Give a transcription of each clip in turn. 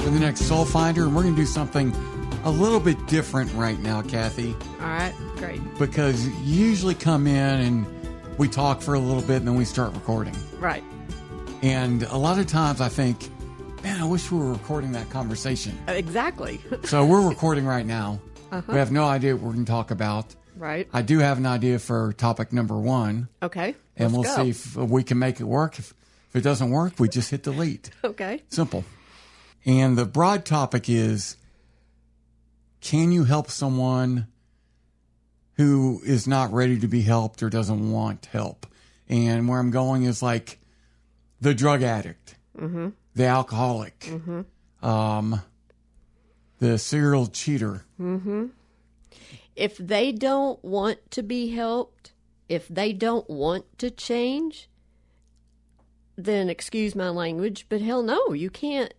for the next Soul Finder, and we're going to do something a little bit different right now, Kathy. All right, great. Because you usually come in and we talk for a little bit and then we start recording. Right. And a lot of times I think, man, I wish we were recording that conversation. Exactly. So we're recording right now. Uh-huh. We have no idea what we're going to talk about. Right. I do have an idea for topic number 1. Okay. And we'll Let's go. see if we can make it work. If it doesn't work, we just hit delete. Okay. Simple. And the broad topic is, can you help someone who is not ready to be helped or doesn't want help? And where I'm going is like the drug addict, Mm-hmm. the alcoholic, Mm-hmm. the serial cheater. Mm-hmm. If they don't want to be helped, if they don't want to change, then excuse my language, but hell no, you can't.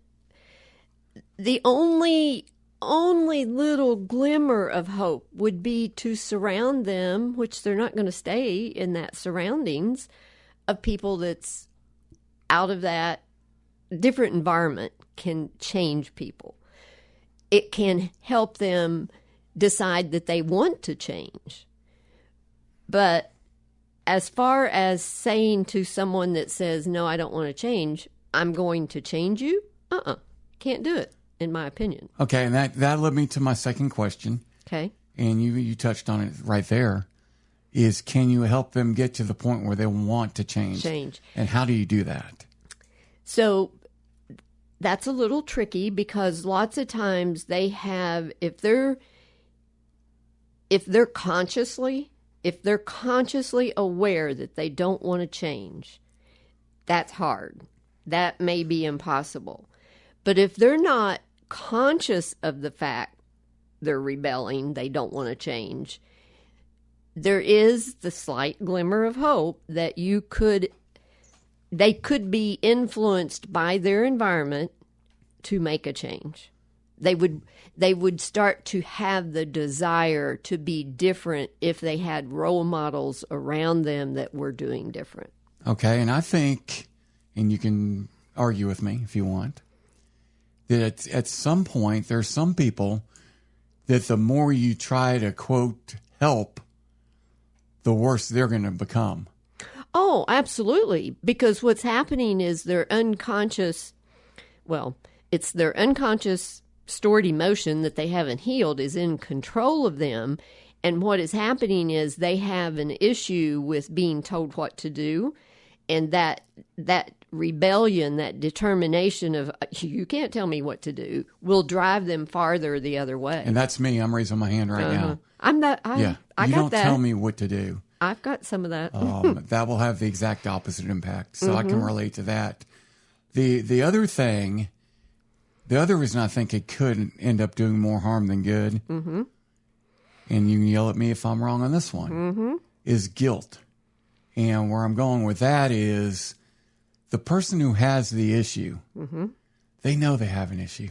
The only little glimmer of hope would be to surround them, which they're not going to stay in that surroundings, of people that's out of that different environment can change people. It can help them decide that they want to change. But as far as saying to someone that says, no, I don't want to change, I'm going to change you, can't do it, in my opinion. Okay, and that led me to my second question. Okay. And you touched on it right there, is can you help them get to the point where they want to change? And how do you do that? So that's a little tricky because lots of times they have, if they're consciously aware that they don't want to change, that's hard. That may be impossible. But if they're not conscious of the fact they're rebelling, they don't want to change, there is the slight glimmer of hope that they could be influenced by their environment to make a change. They would start to have the desire to be different if they had role models around them that were doing different. Okay, and I think, and you can argue with me if you want, that at some point there's some people that the more you try to, quote, help, the worse they're going to become. Oh, absolutely. Because what's happening is their unconscious, it's their unconscious stored emotion that they haven't healed is in control of them. And what is happening is they have an issue with being told what to do. And that rebellion, that determination of, you can't tell me what to do, will drive them farther the other way. And that's me. I'm raising my hand right now. I got don't that. Tell me what to do. I've got some of that. That will have the exact opposite impact. So I can relate to that. The other reason I think it could end up doing more harm than good, and you can yell at me if I'm wrong on this one, is guilt. And where I'm going with that is the person who has the issue, they know they have an issue.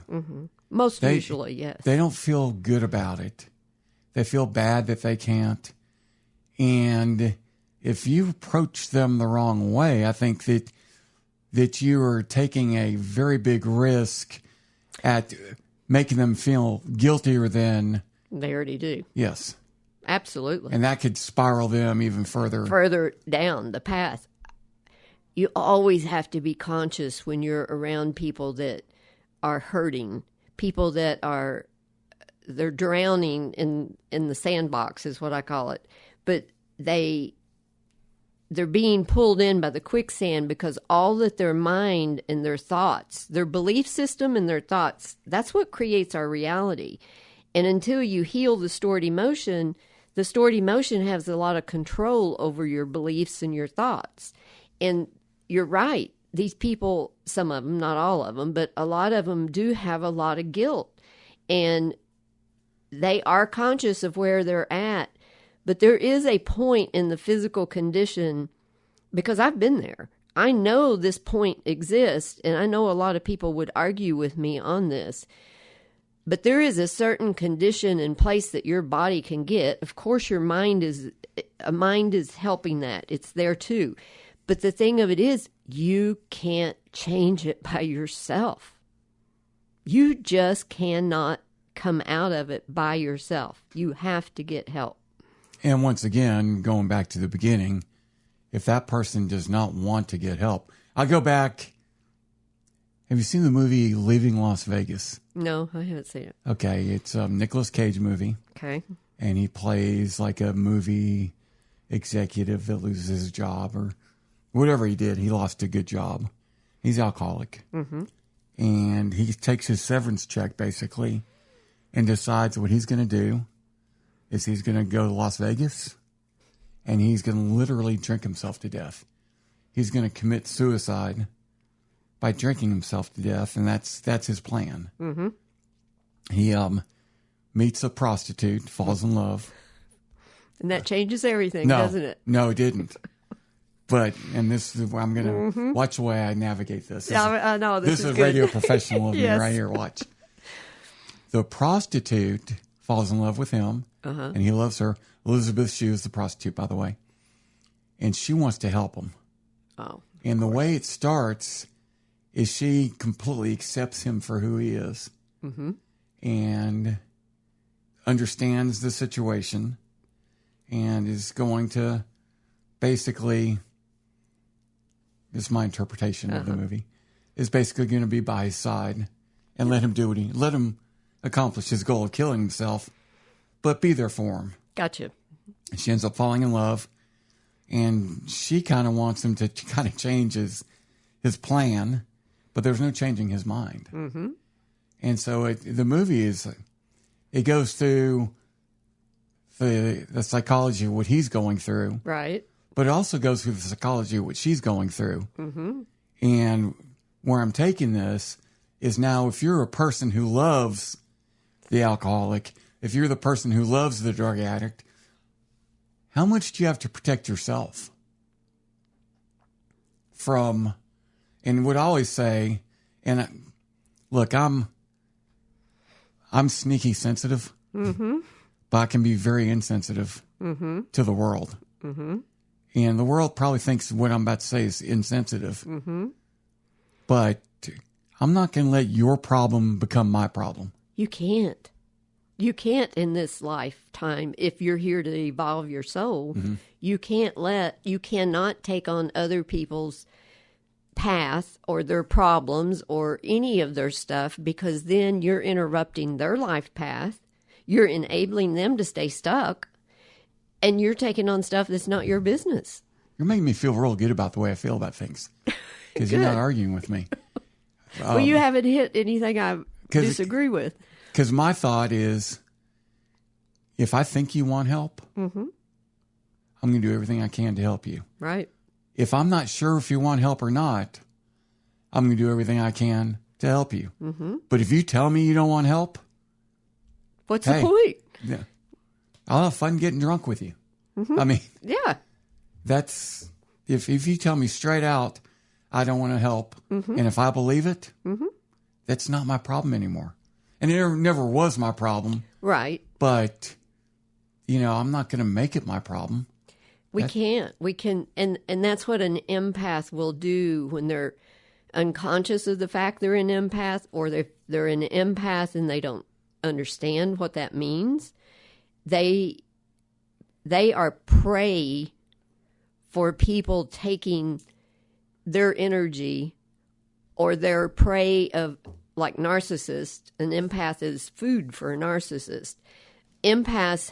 Most usually, yes. They don't feel good about it. They feel bad that they can't. And if you approach them the wrong way, I think that you are taking a very big risk at making them feel guiltier than they already do. Yes. Absolutely. And that could spiral them even further down the path. You always have to be conscious when you're around people that are hurting, people that they're drowning in the sandbox is what I call it. But they're being pulled in by the quicksand because all that their mind and their thoughts, their belief system and their thoughts, that's what creates our reality. And until you heal the stored emotion has a lot of control over your beliefs and your thoughts. And you're right. These people, some of them, not all of them, but a lot of them do have a lot of guilt. And they are conscious of where they're at. But there is a point in the physical condition, because I've been there. I know this point exists, and I know a lot of people would argue with me on this. But there is a certain condition and place that your body can get. Of course, your mind is helping that. It's there too. But the thing of it is, you can't change it by yourself. You just cannot come out of it by yourself. You have to get help. And once again, going back to the beginning, if that person does not want to get help, I'll go back. Have you seen the movie Leaving Las Vegas? No, I haven't seen it. Okay, it's a Nicolas Cage movie. Okay. And he plays like a movie executive that loses his job or whatever he did. He lost a good job. He's alcoholic. Mm-hmm. And he takes his severance check, basically, and decides what he's going to do is he's going to go to Las Vegas, and he's going to literally drink himself to death. He's going to commit suicide by drinking himself to death, and that's his plan. Mm-hmm. He meets a prostitute, falls in love. And that changes everything, doesn't it? No, it didn't. But, and this is where I'm going to watch the way I navigate this. I know. This is radio professional of Yes. me right here. Watch. The prostitute falls in love with him, and he loves her. Elizabeth Shue is the prostitute, by the way. And she wants to help him. Oh. And the way it starts is she completely accepts him for who he is and understands the situation and is going to basically, this is my interpretation of the movie, is basically going to be by his side and let him accomplish his goal of killing himself, but be there for him. Gotcha. She ends up falling in love, and she kind of wants him to kind of change his plan, but there's no changing his mind. Mm-hmm. And so the movie it goes through the psychology of what he's going through. Right. But it also goes through the psychology of what she's going through. Mm-hmm. And where I'm taking this is now if you're a person who loves the alcoholic, if you're the person who loves the drug addict, how much do you have to protect yourself from, and would always say, and look, I'm sneaky sensitive, but I can be very insensitive to the world. Mm-hmm. And the world probably thinks what I'm about to say is insensitive. Mm-hmm. But I'm not going to let your problem become my problem. You can't. You can't in this lifetime, if you're here to evolve your soul, you cannot take on other people's path or their problems or any of their stuff, because then you're interrupting their life path. You're enabling them to stay stuck, and you're taking on stuff that's not your business. You're making me feel real good about the way I feel about things because you're not arguing with me. Well, you haven't hit anything I disagree with. Because my thought is, if I think you want help, I'm going to do everything I can to help you. Right. If I'm not sure if you want help or not, I'm going to do everything I can to help you. Mm-hmm. But if you tell me you don't want help, what's the point? Yeah, I'll have fun getting drunk with you. Mm-hmm. I mean, yeah, that's if you tell me straight out, I don't want to help, and if I believe it, that's not my problem anymore. And it never was my problem. Right. But, I'm not going to make it my problem. We can't. We can, and that's what an empath will do when they're unconscious of the fact they're an empath, or they're an empath and they don't understand what that means. They are prey for people taking their energy, or they're prey of, like narcissists. An empath is food for a narcissist. Empaths,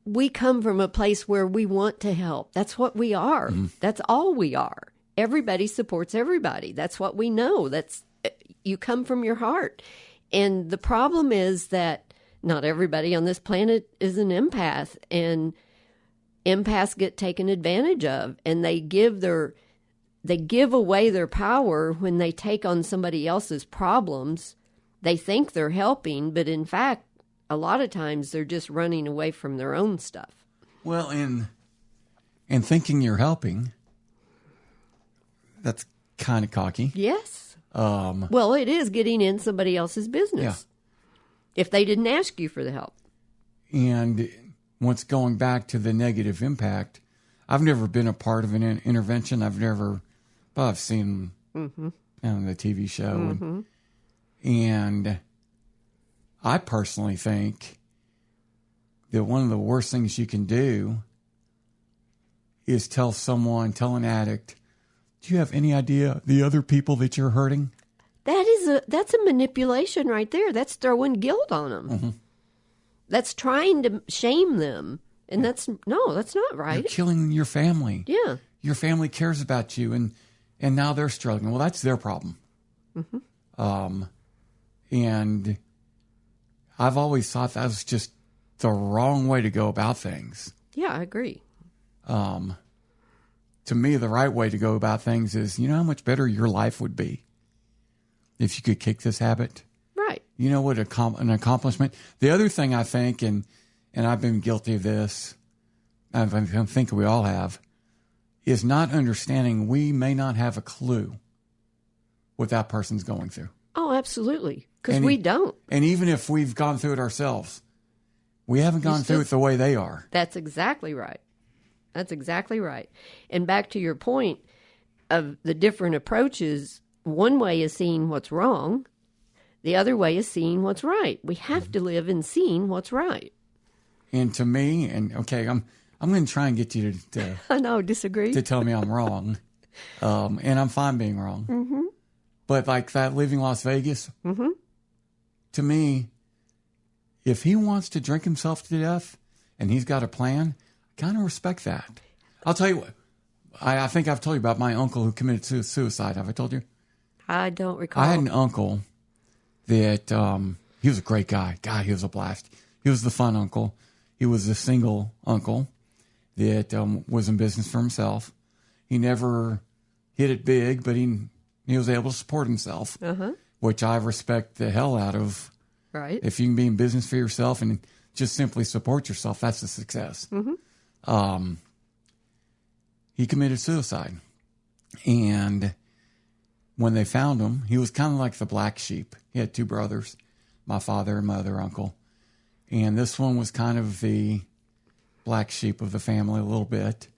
we come from a place where we want to help. That's what we are. Mm-hmm. That's all we are. Everybody supports everybody. That's what we know. You come from your heart. And the problem is that not everybody on this planet is an empath, and empaths get taken advantage of, and they give away their power when they take on somebody else's problems. They think they're helping, but in fact, a lot of times they're just running away from their own stuff. Well, in thinking you're helping, that's kind of cocky. Yes. Well, it is getting in somebody else's business. If they didn't ask you for the help. And once going back to the negative impact, I've never been a part of an intervention. I've seen the TV show, And I personally think that one of the worst things you can do is tell an addict, do you have any idea the other people that you're hurting? That's a manipulation right there. That's throwing guilt on them. Mm-hmm. That's trying to shame them. And that's not right. You're killing your family. Yeah. Your family cares about you, and now they're struggling. Well, that's their problem. Mm-hmm. And I've always thought that was just the wrong way to go about things. Yeah, I agree. To me, the right way to go about things is, you know how much better your life would be if you could kick this habit? Right. You know what an accomplishment. The other thing I think, and I've been guilty of this, I think we all have, is not understanding we may not have a clue what that person's going through. Oh, absolutely. Because we don't. And even if we've gone through it ourselves, we haven't gone through it the way they are. That's exactly right. That's exactly right. And back to your point of the different approaches, one way is seeing what's wrong. The other way is seeing what's right. We have to live in seeing what's right. And to me, and okay, I'm going to try and get you to I know, disagree. to tell me I'm wrong. And I'm fine being wrong. Mm-hmm. But like that Leaving Las Vegas, mm-hmm. to me, if he wants to drink himself to death and he's got a plan, I kind of respect that. I'll tell you what, I think I've told you about my uncle who committed suicide. Have I told you? I don't recall. I had an uncle that, he was a great guy. God, he was a blast. He was the fun uncle. He was a single uncle that was in business for himself. He never hit it big, but he was able to support himself, which I respect the hell out of. Right. If you can be in business for yourself and just simply support yourself, that's a success. Mm-hmm. He committed suicide. And when they found him, he was kind of like the black sheep. He had two brothers, my father and my other uncle. And this one was kind of the black sheep of the family a little bit.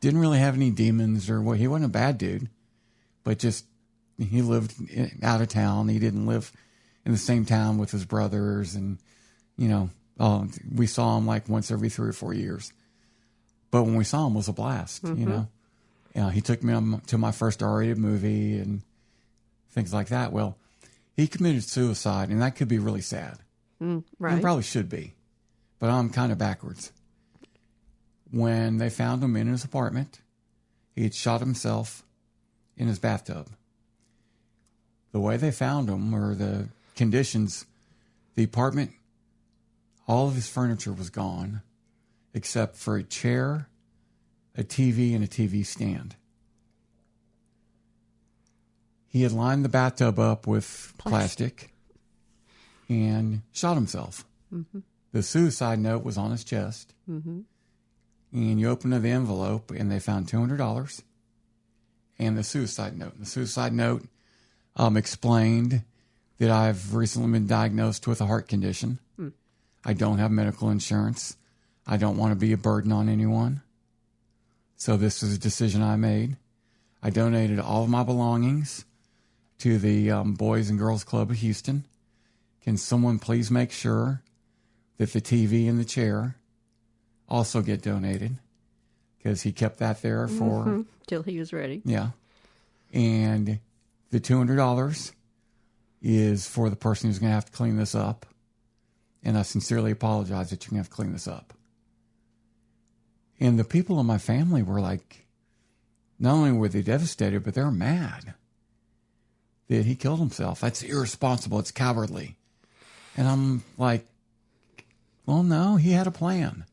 Didn't really have any demons or what. He wasn't a bad dude, but just he lived out of town. He didn't live in the same town with his brothers. And, you know, we saw him like once every 3 or 4 years. But when we saw him, it was a blast, you know. He took me to my first R-rated movie and things like that. Well, he committed suicide, and that could be really sad. Right. It probably should be, but I'm kind of backwards. When they found him in his apartment, he had shot himself in his bathtub. The way they found him, or the conditions, the apartment, all of his furniture was gone, except for a chair, a TV, and a TV stand. He had lined the bathtub up with plastic and shot himself. Mm-hmm. The suicide note was on his chest. Mm-hmm. And you open the envelope, and they found $200 and the suicide note. The suicide note explained that I've recently been diagnosed with a heart condition. I don't have medical insurance. I don't want to be a burden on anyone. So this is a decision I made. I donated all of my belongings to the Boys and Girls Club of Houston. Can someone please make sure that the TV and the chair also get donated? Because he kept that there for... till he was ready. Yeah. And the $200 is for the person who's going to have to clean this up. And I sincerely apologize that you're going to have to clean this up. And the people in my family were like, not only were they devastated, but they were mad that he killed himself. That's irresponsible. It's cowardly. And I'm like, well, no, he had a plan.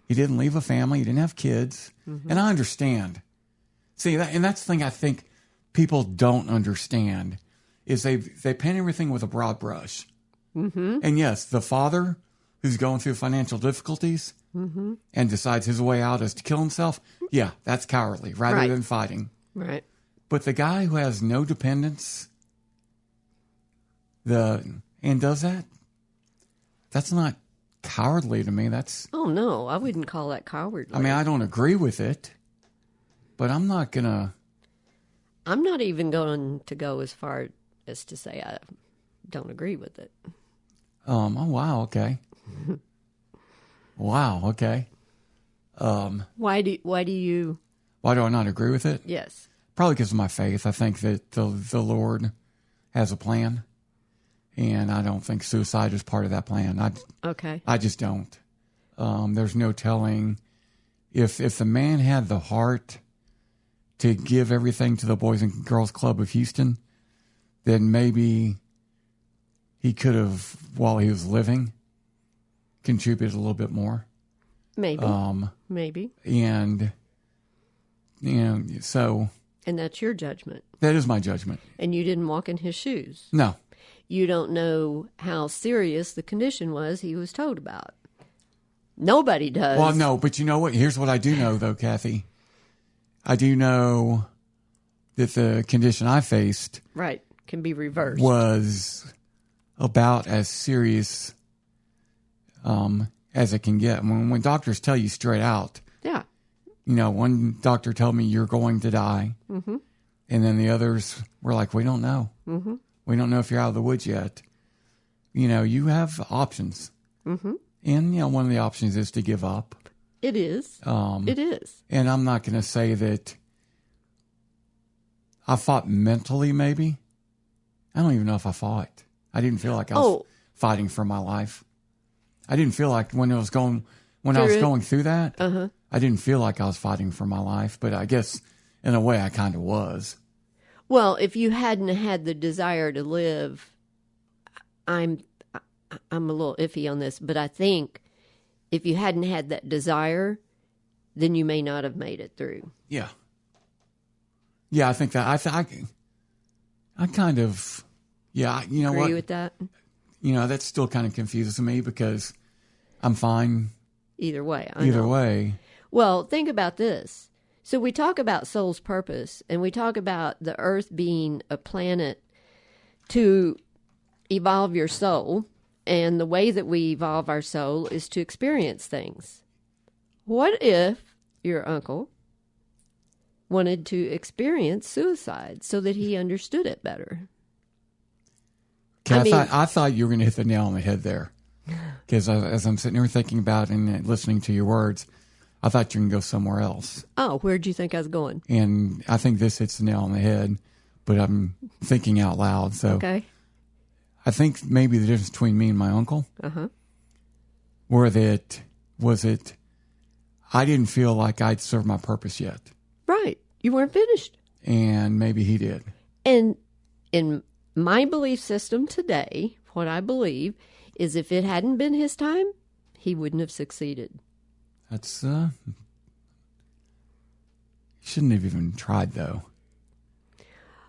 He didn't leave a family. He didn't have kids. Mm-hmm. And I understand. See, that's the thing I think people don't understand is they paint everything with a broad brush. Mm-hmm. And yes, the father who's going through financial difficulties and decides his way out is to kill himself, yeah, that's cowardly rather than fighting. Right. But the guy who has no dependents and does that, that's not cowardly to me. That's... Oh, no, I wouldn't call that cowardly. I mean, I don't agree with it, but I'm not going to... I'm not even going to go as far as to say I don't agree with it. Oh, wow, okay. Wow, okay. Why do you? Why do I not agree with it? Yes. Probably because of my faith. I think that the Lord has a plan, and I don't think suicide is part of that plan. Okay. I just don't. There's no telling if the man had the heart to give everything to the Boys and Girls Club of Houston, then maybe he could have, while he was living, contributed a little bit more. Maybe. Maybe. And so. And that's your judgment. That is my judgment. And you didn't walk in his shoes. No. You don't know how serious the condition was he was told about. Nobody does. Well, no, but you know what? Here's what I do know, though, Kathy. I do know that the condition I faced right can be reversed. Was about as serious as it can get. When doctors tell you straight out, yeah, one doctor told me you're going to die, and then the others were like, we don't know. Mm-hmm. We don't know if you're out of the woods yet. You have options, and one of the options is to give up. It is. It is. And I'm not going to say that I fought mentally, maybe. I don't even know if I fought. I didn't feel like I was fighting for my life. I didn't feel like when I was going through that, I didn't feel like I was fighting for my life. But I guess in a way I kind of was. Well, if you hadn't had the desire to live, I'm a little iffy on this, but I think if you hadn't had that desire, then you may not have made it through. Yeah. Yeah, I think that I kind of, yeah, you know Agree what? Agree with that? That still kind of confuses me because I'm fine. Either way. Either way. Well, think about this. So we talk about soul's purpose, and we talk about the earth being a planet to evolve your soul. And the way that we evolve our soul is to experience things. What if your uncle wanted to experience suicide so that he understood it better? I thought you were going to hit the nail on the head there. Because as I'm sitting here thinking about and listening to your words, I thought you were going to go somewhere else. Oh, where'd you think I was going? And I think this hits the nail on the head, but I'm thinking out loud. So okay. I think maybe the difference between me and my uncle I didn't feel like I'd served my purpose yet. Right. You weren't finished. And maybe he did. And in my belief system today, what I believe is if it hadn't been his time, he wouldn't have succeeded. That's, shouldn't have even tried, though.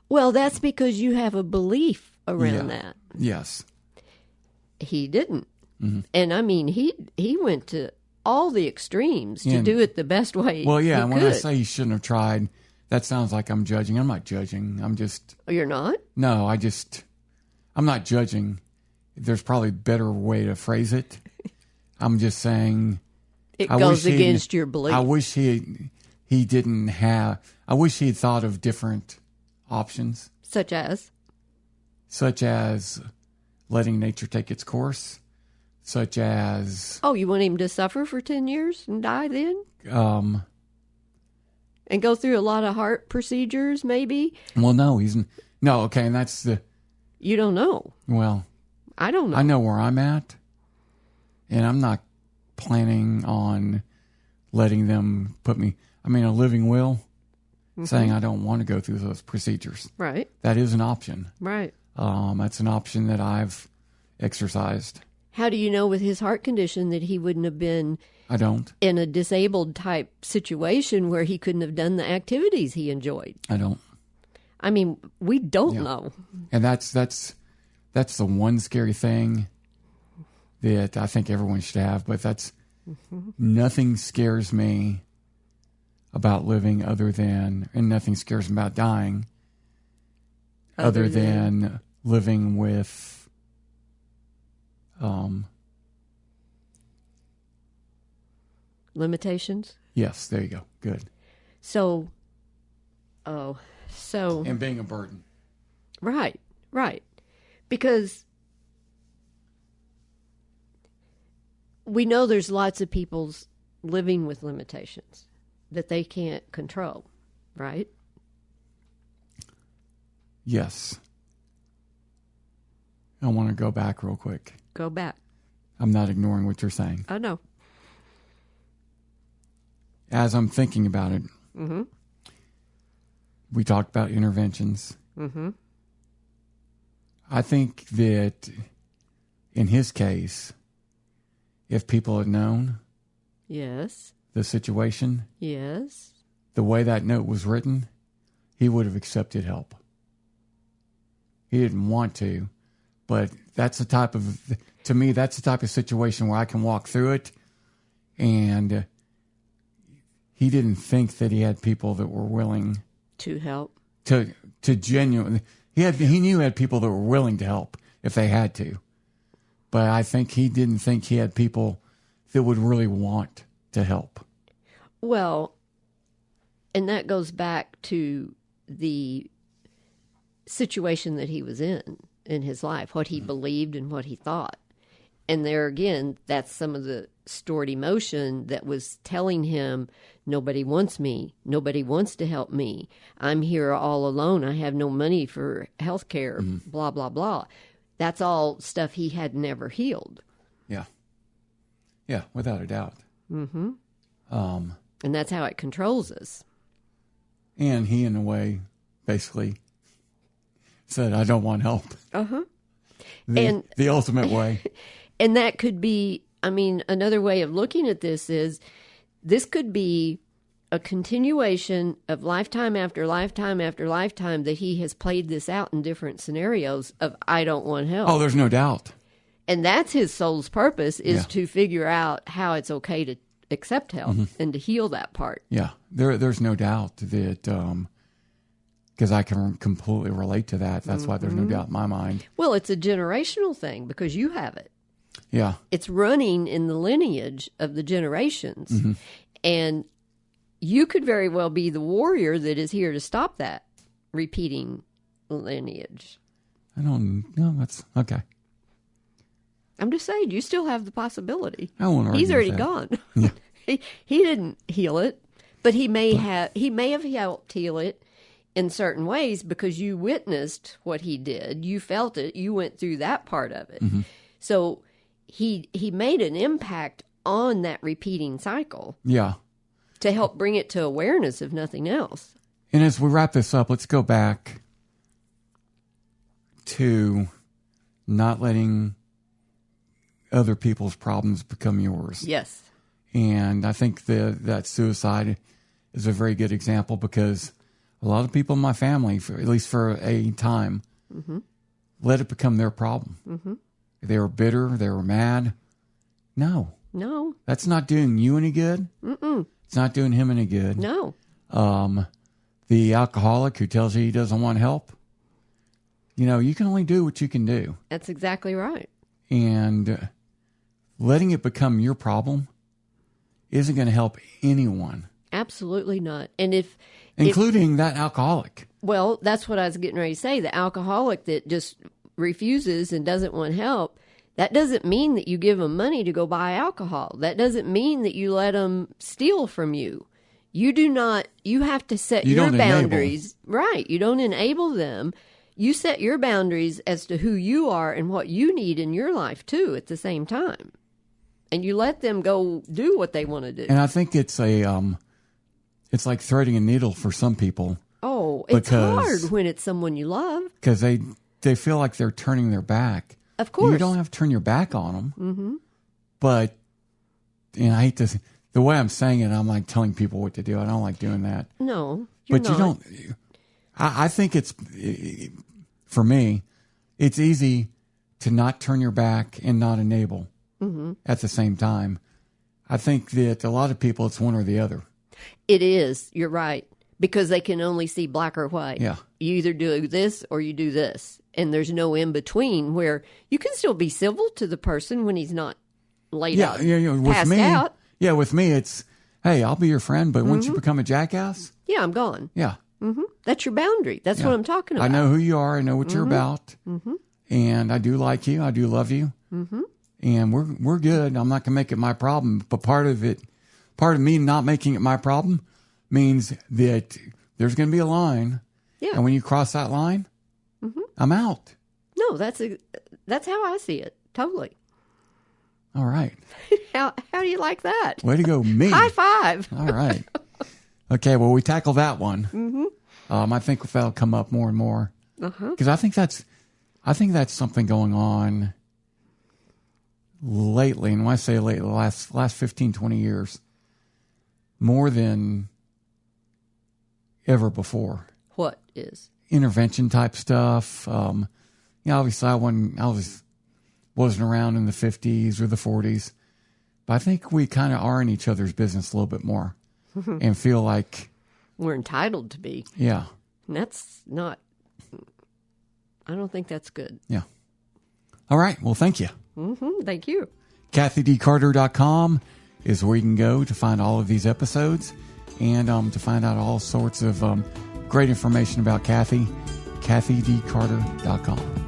Well, that's because you have a belief around that. Yes. He didn't. Mm-hmm. And I mean, he went to all the extremes to do it the best way. Well, yeah, when I say he shouldn't have tried, that sounds like I'm judging. I'm not judging. I'm just... Oh, you're not? No, I'm not judging. There's probably a better way to phrase it. I'm just saying... It goes against your belief. I wish he didn't have... I wish he had thought of different options. Such as? Such as letting nature take its course. Such as... Oh, you want him to suffer for 10 years and die then? And go through a lot of heart procedures, maybe? Well, no, no, okay, and that's the... You don't know. Well... I don't know. I know where I'm at, and I'm not planning on letting them put me... I mean, a living will, saying I don't want to go through those procedures. Right. That is an option. Right. That's an option that I've exercised. How do you know with his heart condition that he wouldn't have been... I don't. In a disabled type situation where he couldn't have done the activities he enjoyed? I don't. I mean, we don't know. And that's the one scary thing that I think everyone should have, but that's nothing scares me about living and nothing scares me about dying other than living with limitations? Yes, there you go. Good. So and being a burden. Right. Right. Because we know there's lots of people living with limitations that they can't control, right? Yes. I want to go back real quick. Go back. I'm not ignoring what you're saying. I know. As I'm thinking about it, we talked about interventions. I think that in his case, if people had known Yes. the situation, Yes. the way that note was written, he would have accepted help. He didn't want to, but that's the type of, to me, that's the type of situation where I can walk through it, and he didn't think that he had people that were willing to help. To genuinely, he knew he had people that were willing to help if they had to, but I think he didn't think he had people that would really want to help. Well, and that goes back to the situation that he was in his life, what he believed and what he thought. And there again, that's some of the stored emotion that was telling him, nobody wants me. Nobody wants to help me. I'm here all alone. I have no money for health care, blah, blah, blah. That's all stuff he had never healed. Yeah. Yeah, without a doubt. And that's how it controls us. And he, in a way, basically said, I don't want help. The ultimate way. And that could be, I mean, another way of looking at this could be a continuation of lifetime after lifetime after lifetime that he has played this out in different scenarios of, I don't want help. Oh, there's no doubt. And that's his soul's purpose, is to figure out how it's okay to accept help and to heal that part. Yeah, there's no doubt that, because I can completely relate to that. That's why there's no doubt in my mind. Well, it's a generational thing because you have it. Yeah. It's running in the lineage of the generations. And you could very well be the warrior that is here to stop that repeating lineage. I don't know. That's okay. I'm just saying, you still have the possibility. I won't argue He's already with that. gone. Yeah. He didn't heal it, but he may have helped heal it in certain ways because you witnessed what he did. You felt it. You went through that part of it. So he made an impact on that repeating cycle. Yeah. To help bring it to awareness, if nothing else. And as we wrap this up, let's go back to not letting other people's problems become yours. Yes. And I think that suicide is a very good example because a lot of people in my family, at least for a time, let it become their problem. They were bitter. They were mad. No. That's not doing you any good. It's not doing him any good. No. The alcoholic who tells you he doesn't want help, you can only do what you can do. That's exactly right. And letting it become your problem isn't going to help anyone. Absolutely not. And including that alcoholic. Well, that's what I was getting ready to say. The alcoholic that just refuses and doesn't want help, that doesn't mean that you give them money to go buy alcohol. That doesn't mean that you let them steal from you. You do not, you have to set your boundaries. Right. You don't enable them. You set your boundaries as to who you are and what you need in your life too at the same time. And you let them go do what they want to do. And I think it's it's like threading a needle for some people. Oh, it's hard when it's someone you love. Because they feel like they're turning their back. Of course. You don't have to turn your back on them. But, I hate to, the way I'm saying it, I'm like telling people what to do. I don't like doing that. No, you don't. I think for me, it's easy to not turn your back and not enable at the same time. I think that a lot of people, it's one or the other. It is. You're right. Because they can only see black or white. Yeah. You either do this or you do this. And there's no in between where you can still be civil to the person when he's not laid out, passed out. Yeah, with me, it's, hey, I'll be your friend, but once you become a jackass. Yeah, I'm gone. Yeah. That's your boundary. That's what I'm talking about. I know who you are. I know what you're about. And I do like you. I do love you. And we're good. I'm not going to make it my problem. But part of me not making it my problem means that there's going to be a line. Yeah. And when you cross that line, I'm out. No, that's how I see it. Totally. All right. How do you like that? Way to go, me. High five. All right. Okay, well, we tackle that one. I think that'll come up more and more. Because I think that's something going on lately. And when I say lately, the last 15, 20 years, more than ever before. What is? Intervention type stuff. Obviously I wasn't around in the 50s or the 40s, but I think we kind of are in each other's business a little bit more and feel like we're entitled to be. Yeah. And that's not, I don't think that's good. Yeah. All right. Well, thank you. Thank you. KathyDCarter.com is where you can go to find all of these episodes and to find out all sorts of great information about Kathy. KathyDCarter.com.